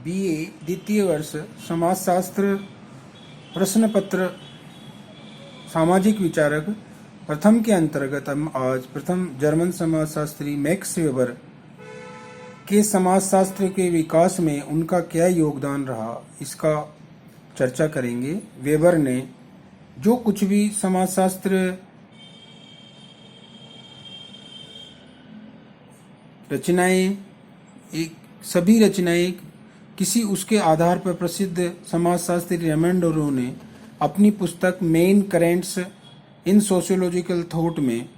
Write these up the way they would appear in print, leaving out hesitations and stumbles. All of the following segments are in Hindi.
बीए द्वितीय वर्ष समाजशास्त्र प्रश्न पत्र सामाजिक विचारक प्रथम के अंतर्गत हम आज प्रथम जर्मन समाजशास्त्री मैक्स वेबर के समाजशास्त्र के विकास में उनका क्या योगदान रहा इसका चर्चा करेंगे। वेबर ने जो कुछ भी समाजशास्त्र रचनाएं सभी रचनाएं किसी उसके आधार पर प्रसिद्ध समाजशास्त्री रेमंड रोलो ने अपनी पुस्तक मेन करेंट्स इन सोशियोलॉजिकल थॉट में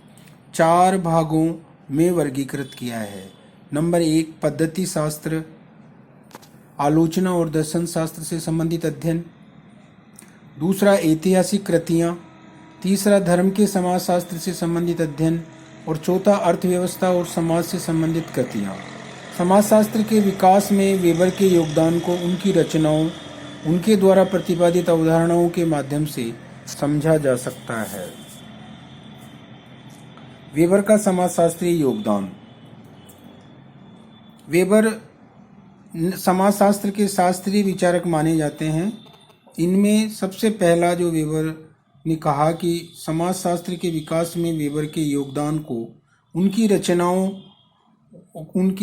4 भागों में वर्गीकृत किया है। नंबर 1 पद्धति शास्त्र, आलोचना और दर्शन शास्त्र से संबंधित अध्ययन। दूसरा ऐतिहासिक कृतियाँ। तीसरा धर्म के समाजशास्त्र से संबंधित अध्ययन। और चौथा अर्थव्यवस्था और समाज से संबंधित कृतियाँ। समाजशास्त्र के विकास में वेबर के योगदान को उनकी रचनाओं, उनके द्वारा प्रतिपादित अवधारणाओं के माध्यम से समझा जा सकता है। वेबर का समाजशास्त्रीय योगदान। वेबर समाजशास्त्र के शास्त्रीय विचारक माने जाते हैं। इनमें सबसे पहला जो वेबर ने कहा कि समाजशास्त्र के विकास में वेबर के योगदान को उनकी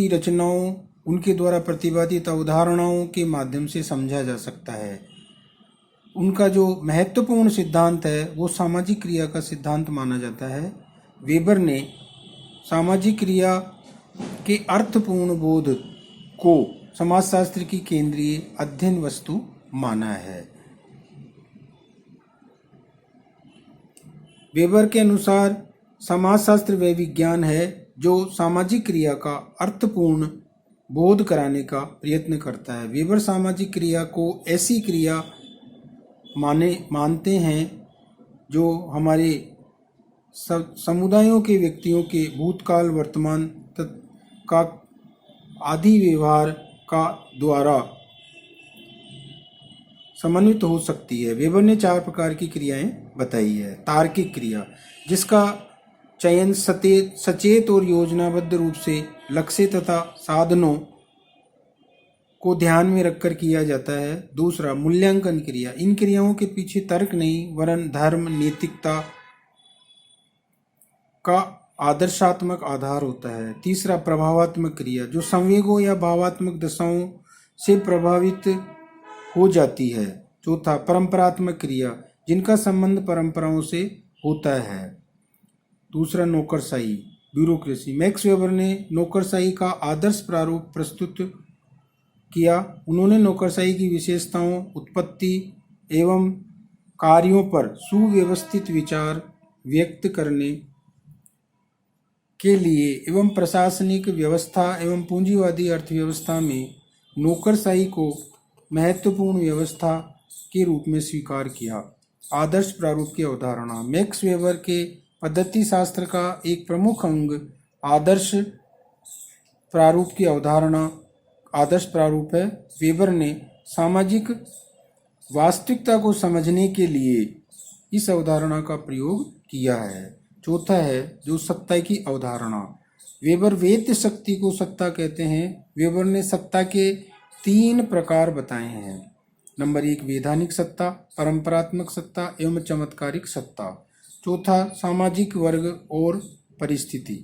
रचनाओं, उनके द्वारा प्रतिपादित अवधारणाओं के माध्यम से समझा जा सकता है। उनका जो महत्वपूर्ण सिद्धांत है वो सामाजिक क्रिया का सिद्धांत माना जाता है। वेबर ने सामाजिक क्रिया के अर्थपूर्ण बोध को समाजशास्त्र की केंद्रीय अध्ययन वस्तु माना है। वेबर के अनुसार समाजशास्त्र वह विज्ञान है जो सामाजिक क्रिया का अर्थपूर्ण बोध कराने का प्रयत्न करता है। वेबर सामाजिक क्रिया को ऐसी क्रिया मानते हैं जो हमारे समुदायों के व्यक्तियों के भूतकाल, वर्तमान का आदि व्यवहार का द्वारा समन्वित हो सकती है। वेबर ने 4 प्रकार की क्रियाएं बताई है। तार्किक क्रिया, जिसका चयन सचेत और योजनाबद्ध रूप से लक्ष्य तथा साधनों को ध्यान में रखकर किया जाता है। दूसरा मूल्यांकन क्रिया, इन क्रियाओं के पीछे तर्क नहीं वरन धर्म, नैतिकता का आदर्शात्मक आधार होता है। तीसरा प्रभावात्मक क्रिया, जो संवेगों या भावात्मक दशाओं से प्रभावित हो जाती है। चौथा परंपरात्मक क्रिया, जिनका संबंध परंपराओं से होता है। दूसरा नौकरशाही, ब्यूरोक्रेसी। मैक्स वेबर ने नौकरशाही का आदर्श प्रारूप प्रस्तुत किया। उन्होंने नौकरशाही की विशेषताओं, उत्पत्ति एवं कार्यों पर सुव्यवस्थित विचार व्यक्त करने के लिए एवं प्रशासनिक व्यवस्था एवं पूंजीवादी अर्थव्यवस्था में नौकरशाही को महत्वपूर्ण व्यवस्था के रूप में स्वीकार किया। आदर्श प्रारूप की अवधारणा। मैक्स वेबर के पद्धति शास्त्र का एक प्रमुख अंग आदर्श प्रारूप की अवधारणा, आदर्श प्रारूप है। वेबर ने सामाजिक वास्तविकता को समझने के लिए इस अवधारणा का प्रयोग किया है। चौथा है जो सत्ता की अवधारणा। वेबर वेद्य शक्ति को सत्ता कहते हैं। वेबर ने सत्ता के 3 प्रकार बताए हैं। नंबर 1 वैधानिक सत्ता, परंपरात्मक सत्ता एवं चमत्कारिक सत्ता। चौथा सामाजिक वर्ग और परिस्थिति।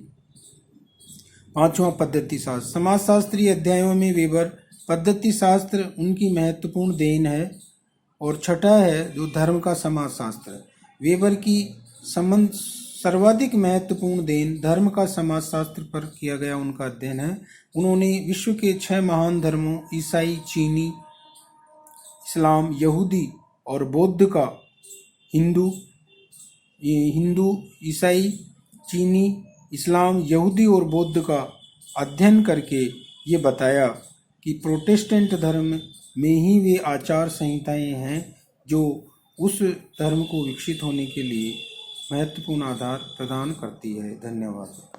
5वां पद्धति शास्त्र। समाजशास्त्रीय अध्यायों में वेबर पद्धति शास्त्र उनकी महत्वपूर्ण देन है। और छठा है जो धर्म का समाजशास्त्र। वेबर की सर्वाधिक महत्वपूर्ण देन धर्म का समाजशास्त्र पर किया गया उनका अध्ययन है। उन्होंने विश्व के 6 महान धर्मों ईसाई, चीनी, इस्लाम, यहूदी और बौद्ध का हिंदू, ईसाई, चीनी, इस्लाम, यहूदी और बौद्ध का अध्ययन करके ये बताया कि प्रोटेस्टेंट धर्म में ही वे आचार संहिताएं हैं जो उस धर्म को विकसित होने के लिए महत्वपूर्ण आधार प्रदान करती है। धन्यवाद।